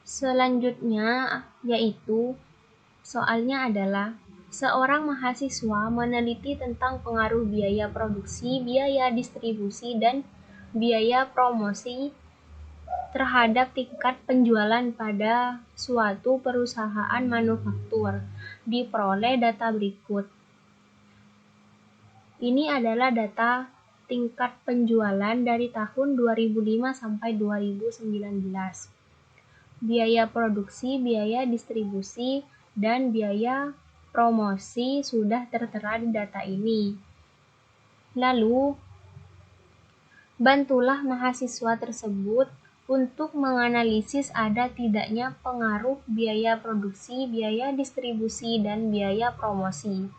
Selanjutnya yaitu soalnya adalah seorang mahasiswa meneliti tentang pengaruh biaya produksi, biaya distribusi, dan biaya promosi terhadap tingkat penjualan pada suatu perusahaan manufaktur. Diperoleh data berikut. Ini adalah data tingkat penjualan dari tahun 2005 sampai 2019. Biaya produksi, biaya distribusi, dan biaya promosi sudah tertera di data ini. Lalu, bantulah mahasiswa tersebut untuk menganalisis ada tidaknya pengaruh biaya produksi, biaya distribusi, dan biaya promosi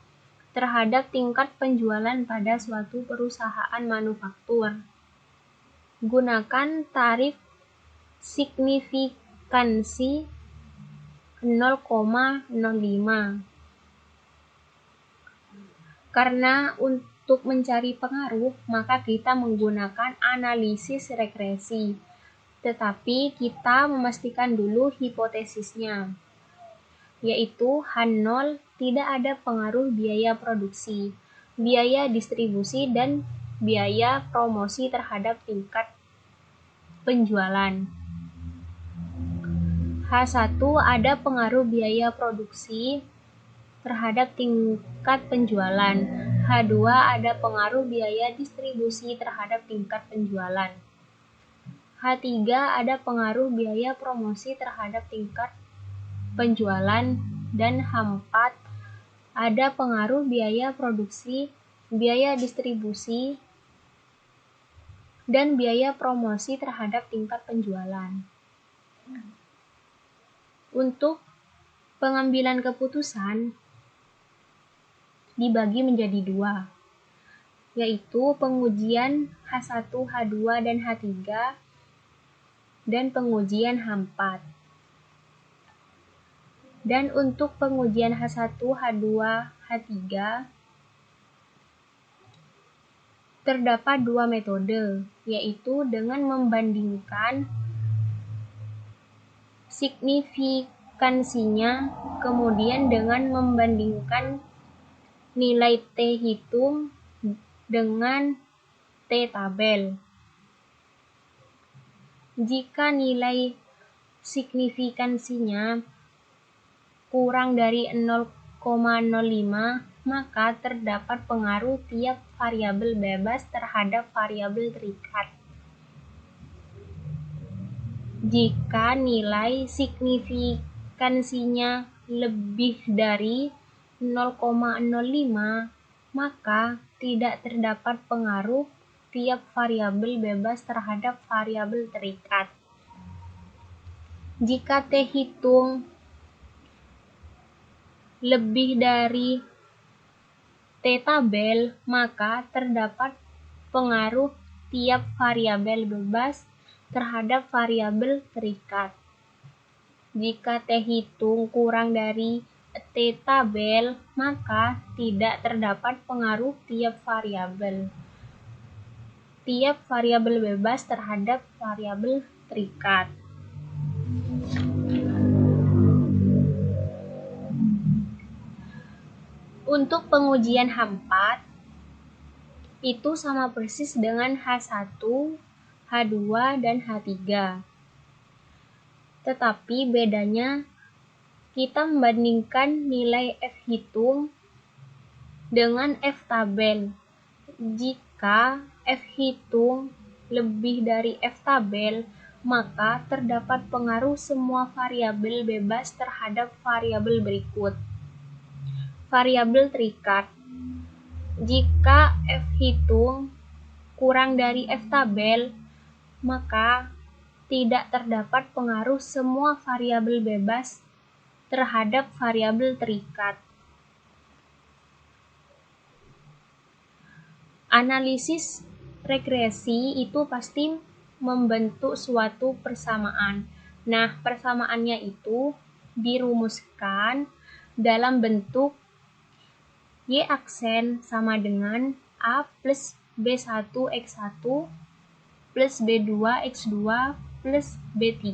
terhadap tingkat penjualan pada suatu perusahaan manufaktur. Gunakan tarif signifikansi 0,05. Karena untuk mencari pengaruh, maka kita menggunakan analisis regresi. Tetapi kita memastikan dulu hipotesisnya, yaitu H0 tidak ada pengaruh biaya produksi, biaya distribusi, dan biaya promosi terhadap tingkat penjualan. H1 ada pengaruh biaya produksi terhadap tingkat penjualan. H2 ada pengaruh biaya distribusi terhadap tingkat penjualan. H3 ada pengaruh biaya promosi terhadap tingkat penjualan, dan H4 ada pengaruh biaya produksi, biaya distribusi, dan biaya promosi terhadap tingkat penjualan. Untuk pengambilan keputusan dibagi menjadi dua, yaitu pengujian H1, H2, dan H3, dan pengujian H4. Dan untuk pengujian H1, H2, H3, terdapat dua metode, yaitu dengan membandingkan signifikansinya, kemudian dengan membandingkan nilai T hitung dengan T tabel. Jika nilai signifikansinya kurang dari 0,05, maka terdapat pengaruh tiap variabel bebas terhadap variabel terikat. Jika nilai signifikansinya lebih dari 0,05, maka tidak terdapat pengaruh tiap variabel bebas terhadap variabel terikat. Jika T hitung lebih dari T tabel, maka terdapat pengaruh tiap variabel bebas terhadap variabel terikat. Jika T hitung kurang dari T tabel, maka tidak terdapat pengaruh tiap variabel bebas terhadap variabel terikat. Untuk pengujian H4, itu sama persis dengan H1, H2, dan H3. Tetapi bedanya kita membandingkan nilai F hitung dengan F tabel. Jika F hitung lebih dari F tabel, maka terdapat pengaruh semua variabel bebas terhadap variabel berikut. Variabel terikat. Jika F hitung kurang dari F tabel, maka tidak terdapat pengaruh semua variabel bebas terhadap variabel terikat. Analisis regresi itu pasti membentuk suatu persamaan. Nah, persamaannya itu dirumuskan dalam bentuk Y aksen sama dengan A plus B1 X1 plus B2 X2 plus B3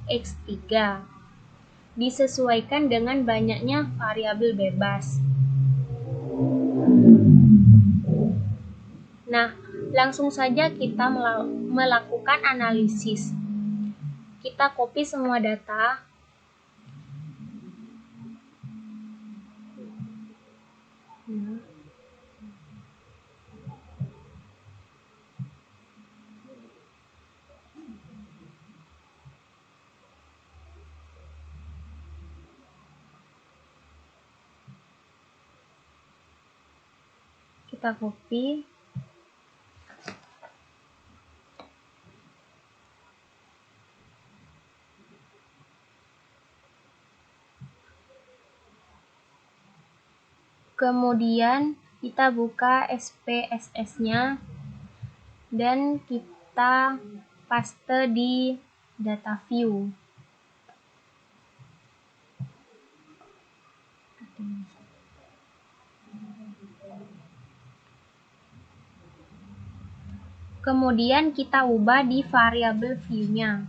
X3. Disesuaikan dengan banyaknya variabel bebas. Nah, langsung saja kita melakukan analisis. Kita copy semua data. Kita copy. Kemudian kita buka SPSS-nya dan kita paste di data view. Kemudian kita ubah di variabel view-nya.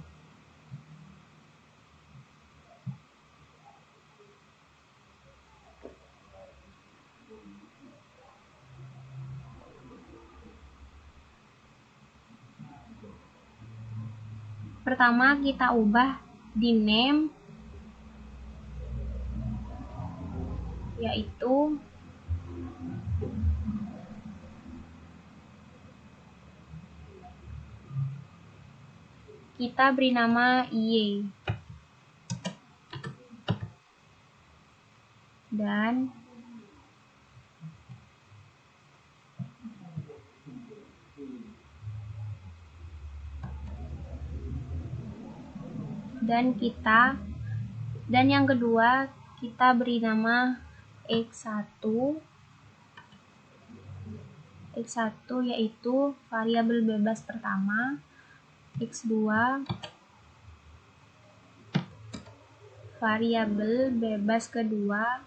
Pertama kita ubah di name, yaitu kita beri nama Y. Dan yang kedua kita beri nama X1 yaitu variabel bebas pertama, X2 variabel bebas kedua,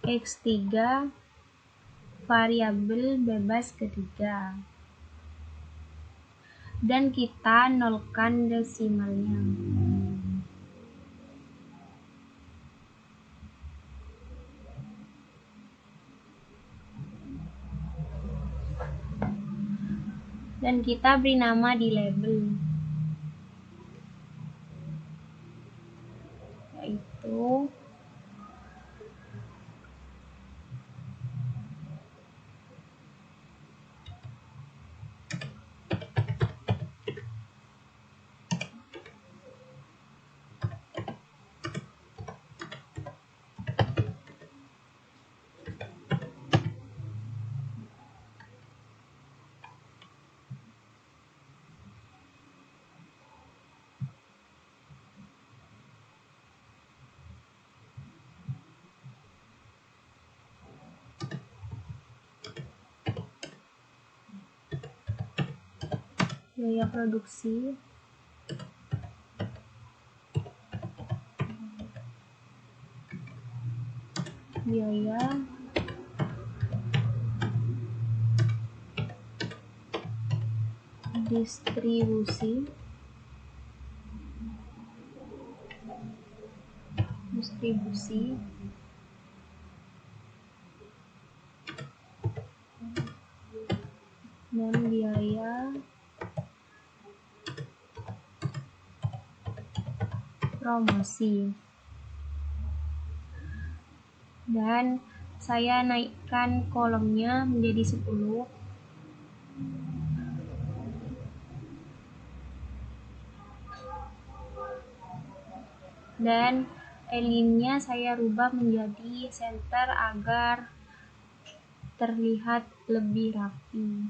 X3 variabel bebas ketiga. Dan kita nolkan desimalnya. Dan kita beri nama di label, yaitu biaya produksi, biaya distribusi, dan biaya promosi. Dan saya naikkan kolomnya menjadi 10. Dan align-nya saya rubah menjadi center agar terlihat lebih rapi.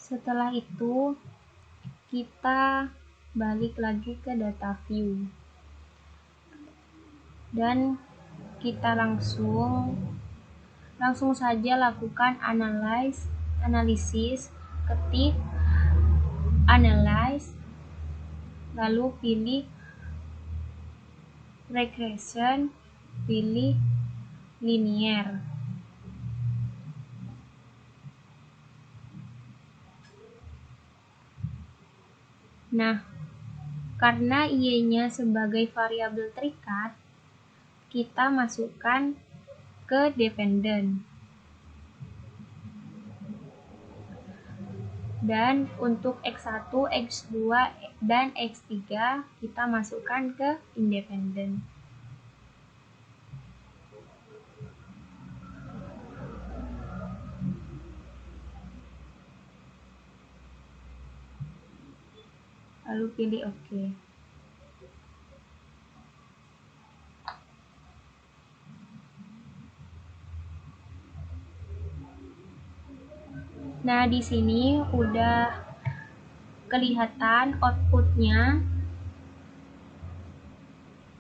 Setelah itu kita balik lagi ke data view dan kita langsung saja lakukan analisis ketik analyze, lalu pilih regression, pilih linear. Nah, karena Y-nya sebagai variabel terikat, kita masukkan ke dependent. Dan untuk X1, X2, dan X3 kita masukkan ke independent. Lalu pilih OK. Nah, di sini udah kelihatan outputnya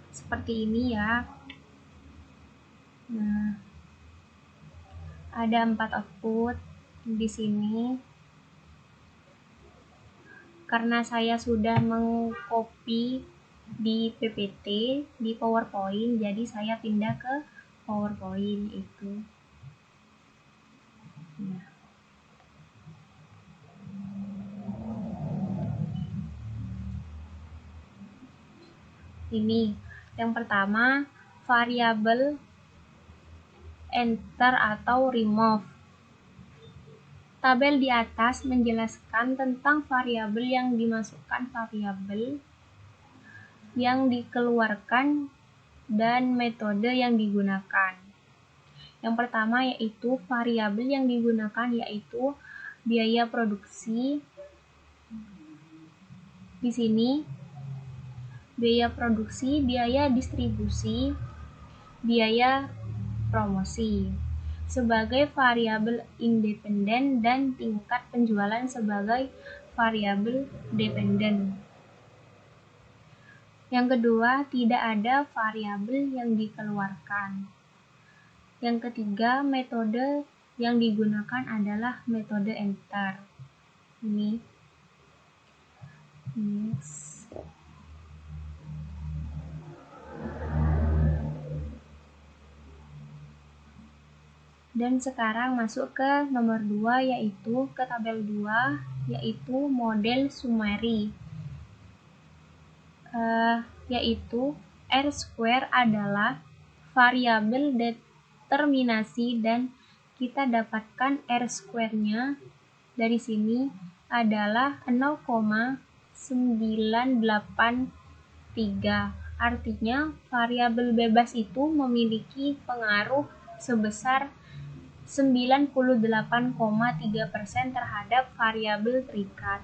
seperti ini ya. Nah, ada 4 output di sini. Karena saya sudah mengcopy di PPT, di PowerPoint, jadi saya pindah ke PowerPoint itu. Nah. Ini yang pertama, variabel enter atau remove. Tabel di atas menjelaskan tentang variabel yang dimasukkan, variabel yang dikeluarkan, dan metode yang digunakan. Yang pertama yaitu variabel yang digunakan yaitu biaya produksi. Di sini biaya produksi, biaya distribusi, biaya promosi sebagai variabel independen dan tingkat penjualan sebagai variabel dependen. Yang kedua, tidak ada variabel yang dikeluarkan. Yang ketiga, metode yang digunakan adalah metode enter. Ini. Yes. Dan sekarang masuk ke nomor 2 yaitu ke tabel 2 yaitu model summary. Yaitu R² adalah variabel determinasi dan kita dapatkan R²-nya dari sini adalah 0,983. Artinya variabel bebas itu memiliki pengaruh sebesar 98,3% terhadap variabel terikat.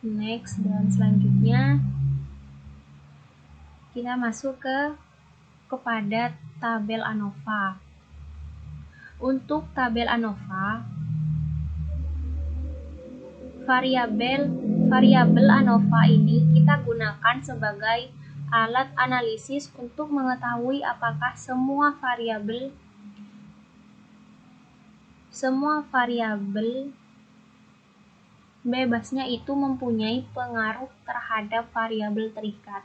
Next, dan selanjutnya kita masuk kepada tabel ANOVA. Untuk tabel ANOVA, variabel ANOVA ini kita gunakan sebagai alat analisis untuk mengetahui apakah semua variabel bebasnya itu mempunyai pengaruh terhadap variabel terikat.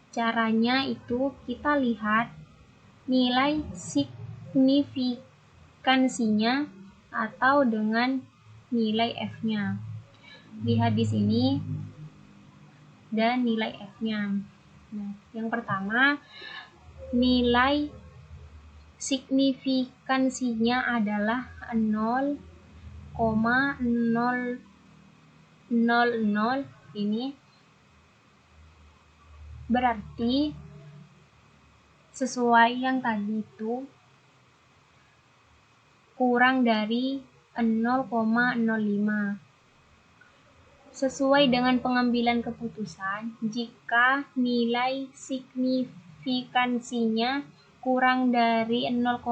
Caranya itu kita lihat nilai signifikansinya atau dengan nilai F-nya. Lihat di sini dan nilai F-nya. Nah, yang pertama, nilai signifikansinya adalah 0,000 ini berarti sesuai yang tadi itu kurang dari 0,05. Sesuai dengan pengambilan keputusan, jika nilai signifikansinya kurang dari 0,05,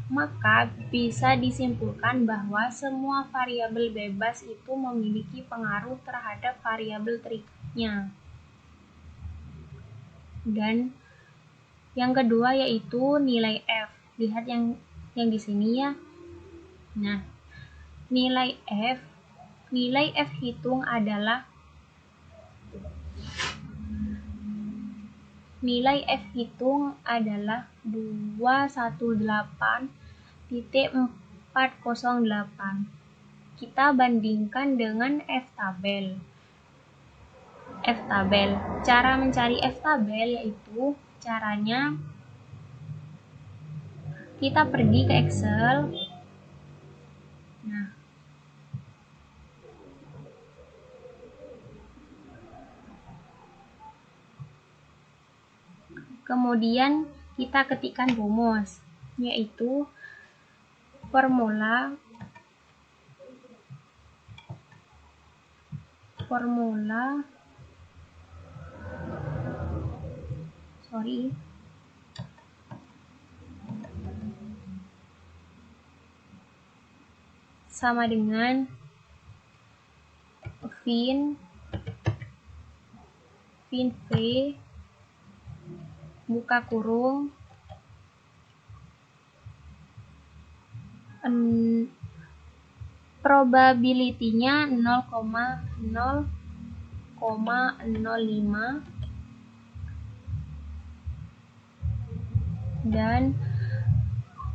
maka bisa disimpulkan bahwa semua variabel bebas itu memiliki pengaruh terhadap variabel terikatnya. Dan yang kedua yaitu nilai F. Lihat yang yang di sini ya. Nah, nilai F hitung adalah 218.408. Kita bandingkan dengan F-tabel. Cara mencari F-tabel yaitu caranya kita pergi ke Excel. Nah, kemudian kita ketikkan rumus, yaitu formula sama dengan fin V buka kurung probability-nya 0,05 dan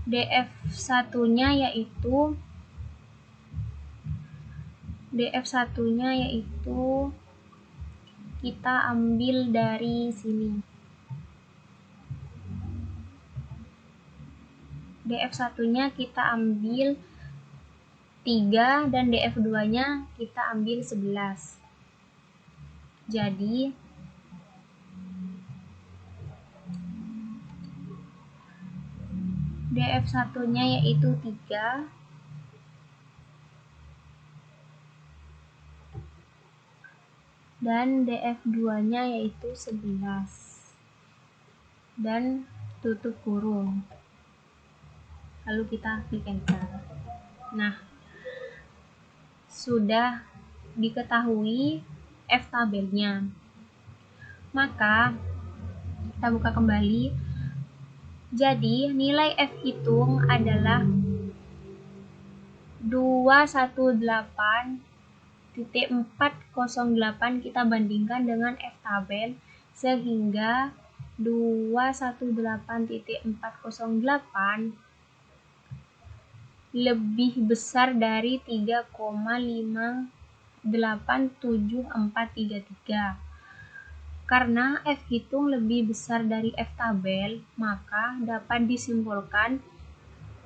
DF1-nya yaitu kita ambil dari sini. DF1-nya kita ambil 3 dan DF2-nya kita ambil 11. Jadi DF1-nya yaitu 3 dan DF2-nya yaitu 11 dan tutup kurung. Lalu kita klik enter. Nah, sudah diketahui F-tabelnya. Maka kita buka kembali. Jadi nilai F hitung adalah 218.408. Kita bandingkan dengan F-tabel sehingga 218.408 lebih besar dari 3,587433. Karena F hitung lebih besar dari F-tabel, maka dapat disimpulkan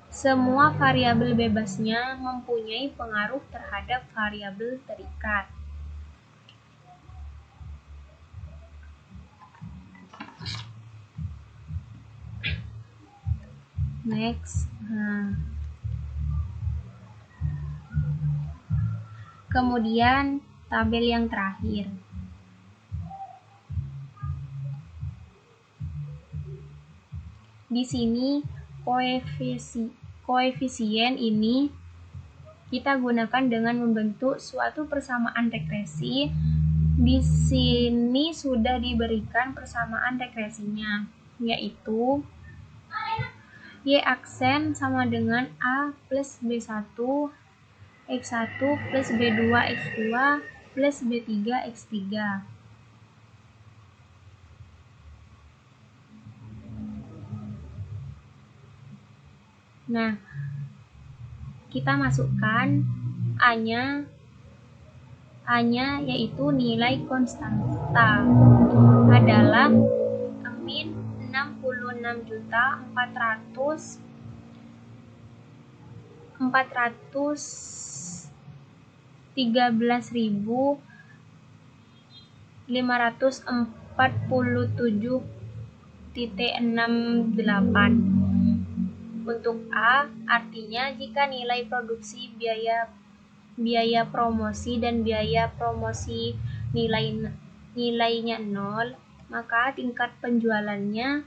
semua variabel bebasnya mempunyai pengaruh terhadap variabel terikat. Next. Kemudian tabel yang terakhir. Di sini koefisien ini kita gunakan dengan membentuk suatu persamaan regresi. Di sini sudah diberikan persamaan regresinya, yaitu Y aksen sama dengan A plus B1 X1 plus B2 X2 plus B3 X3. Nah, kita masukkan A-nya yaitu nilai konstanta adalah min 413.547.68. Untuk A, artinya jika nilai produksi, biaya promosi dan biaya promosi nilainya 0, maka tingkat penjualannya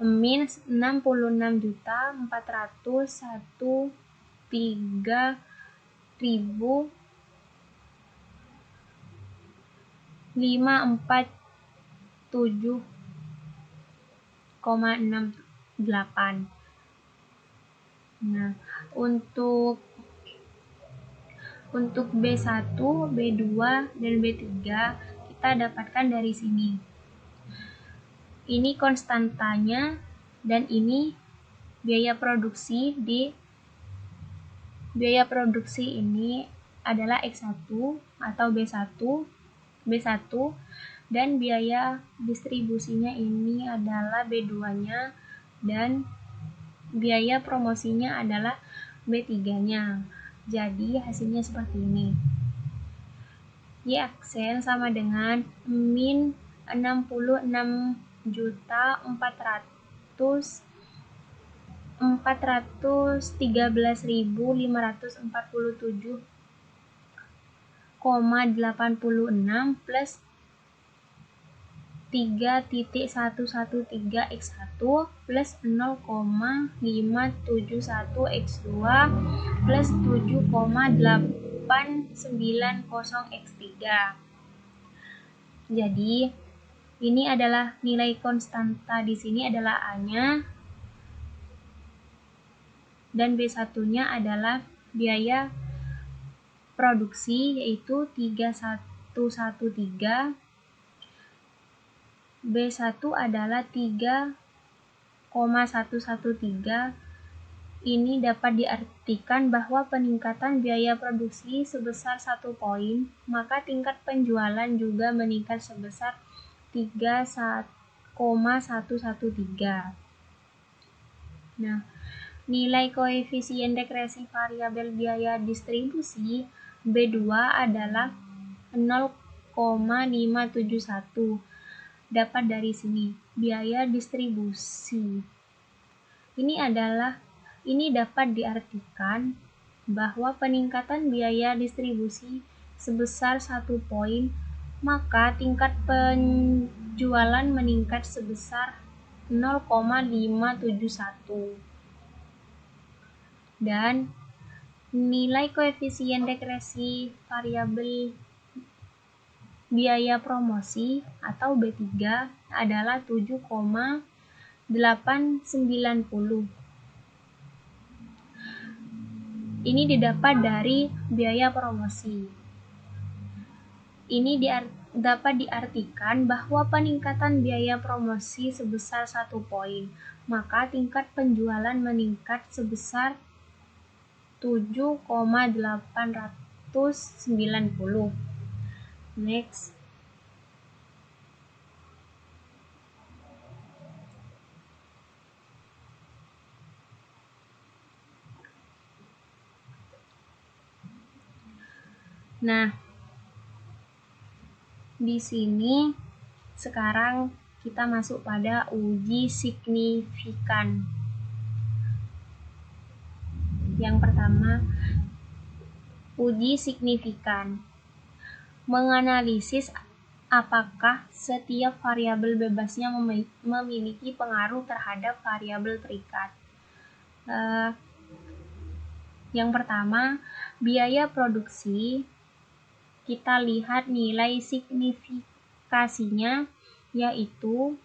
min 66.413.547,68. Nah, untuk B1, B2, dan B3 kita dapatkan dari sini. Ini konstantanya dan ini biaya produksi ini adalah X1 atau B1 dan biaya distribusinya ini adalah B2-nya dan biaya promosinya adalah B3-nya. Jadi hasilnya seperti ini. Y aksen sama dengan min 66.413.547,86 plus 3.113 X1 plus 0,571 X2 plus 7,890 X3. Jadi ini adalah nilai konstanta di sini adalah A-nya dan B1-nya adalah biaya produksi yaitu 3.113. B1 adalah 3,113. Ini dapat diartikan bahwa peningkatan biaya produksi sebesar 1 poin, maka tingkat penjualan juga meningkat sebesar 3,113. Nah, nilai koefisien degresi variabel biaya distribusi B2 adalah 0,571. Dapat dari sini biaya distribusi. Ini dapat diartikan bahwa peningkatan biaya distribusi sebesar 1 poin, maka tingkat penjualan meningkat sebesar 0,571. Dan nilai koefisien degresi variabel biaya promosi atau B3 adalah 7,890. Ini didapat dari biaya promosi. Ini dapat diartikan bahwa peningkatan biaya promosi sebesar 1 poin, maka tingkat penjualan meningkat sebesar 7,890. Next. Nah, di sini sekarang kita masuk pada uji signifikan. Yang pertama, uji signifikan. Menganalisis apakah setiap variabel bebasnya memiliki pengaruh terhadap variabel terikat. Yang pertama, biaya produksi. Kita lihat nilai signifikasinya yaitu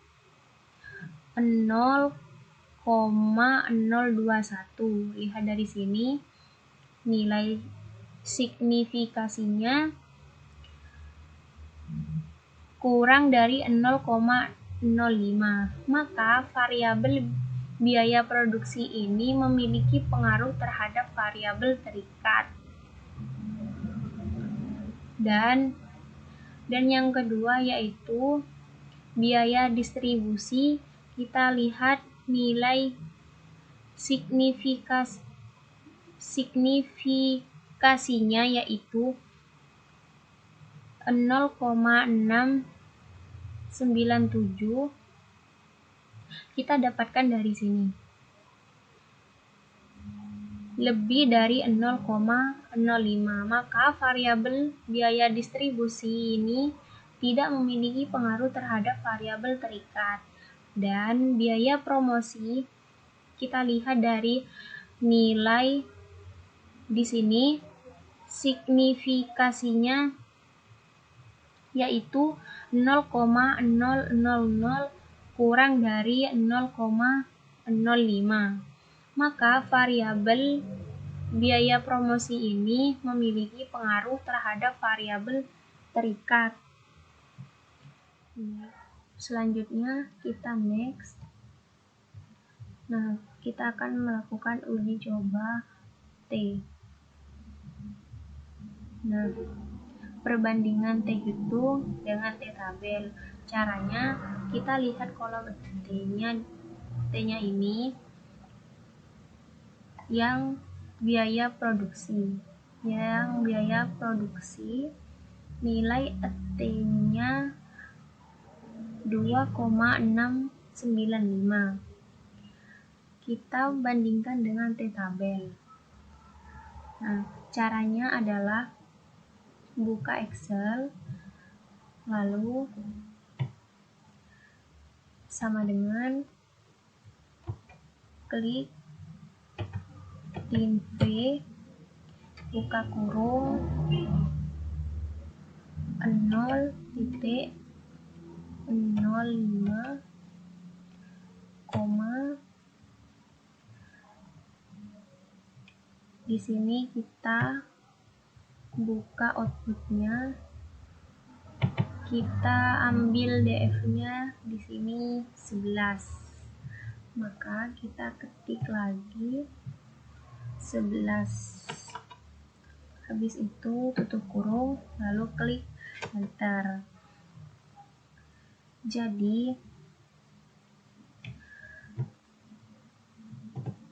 0,021. Lihat dari sini nilai signifikasinya kurang dari 0,05. Maka variabel biaya produksi ini memiliki pengaruh terhadap variabel terikat. Dan yang kedua yaitu biaya distribusi. Kita lihat nilai signifikasinya yaitu 0,697. Kita dapatkan dari sini lebih dari 0,05, maka variabel biaya distribusi ini tidak memiliki pengaruh terhadap variabel terikat. Dan biaya promosi kita lihat dari nilai di sini signifikasinya yaitu 0,000 kurang dari 0,05. Maka variabel biaya promosi ini memiliki pengaruh terhadap variabel terikat. Selanjutnya kita next. Nah, kita akan melakukan uji coba T. Nah, perbandingan T hitung dengan T tabel. Caranya kita lihat kolom T-nya ini yang biaya produksi. Yang biaya produksi nilai T-nya 2,695. Kita bandingkan dengan T tabel. Nah, caranya adalah buka Excel, lalu sama dengan klik tin V, buka kurung 0,05, di sini kita buka outputnya, kita ambil DF-nya di sini 11. Maka kita ketik lagi 11. Habis itu tutup kurung, lalu klik enter. Jadi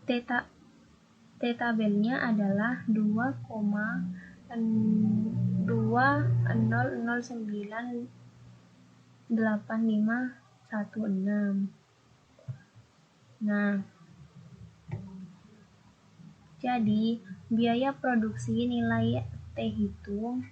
T tabelnya adalah 2,00098516. Nah, jadi biaya produksi nilai T hitung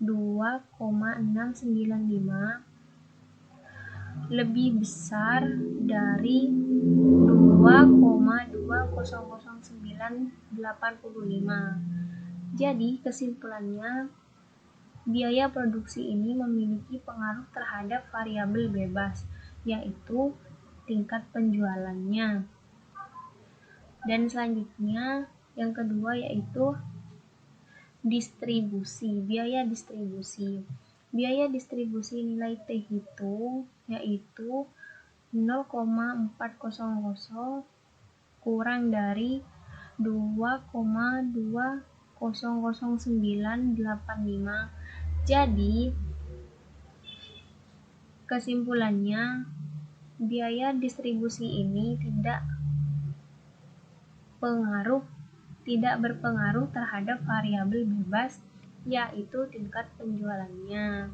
2,695 lebih besar dari 2,200985. Jadi kesimpulannya, biaya produksi ini memiliki pengaruh terhadap variabel bebas, yaitu tingkat penjualannya. Dan selanjutnya, yang kedua yaitu distribusi, biaya distribusi. Biaya distribusi nilai T hitung yaitu 0,400 kurang dari 2,200985. Jadi kesimpulannya, biaya distribusi ini tidak berpengaruh terhadap variabel bebas, yaitu tingkat penjualannya.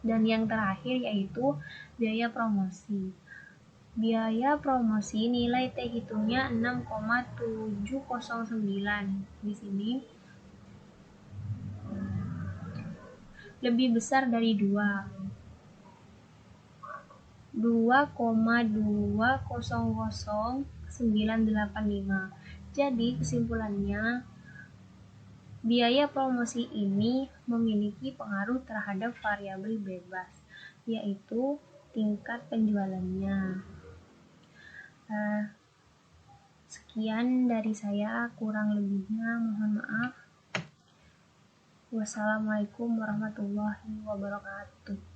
Dan yang terakhir yaitu biaya promosi. Biaya promosi nilai T hitungnya 6,709. Di sini lebih besar dari 2,200985. Jadi kesimpulannya, biaya promosi ini memiliki pengaruh terhadap variabel bebas, yaitu tingkat penjualannya. Sekian dari saya, kurang lebihnya mohon maaf. Wassalamualaikum warahmatullahi wabarakatuh.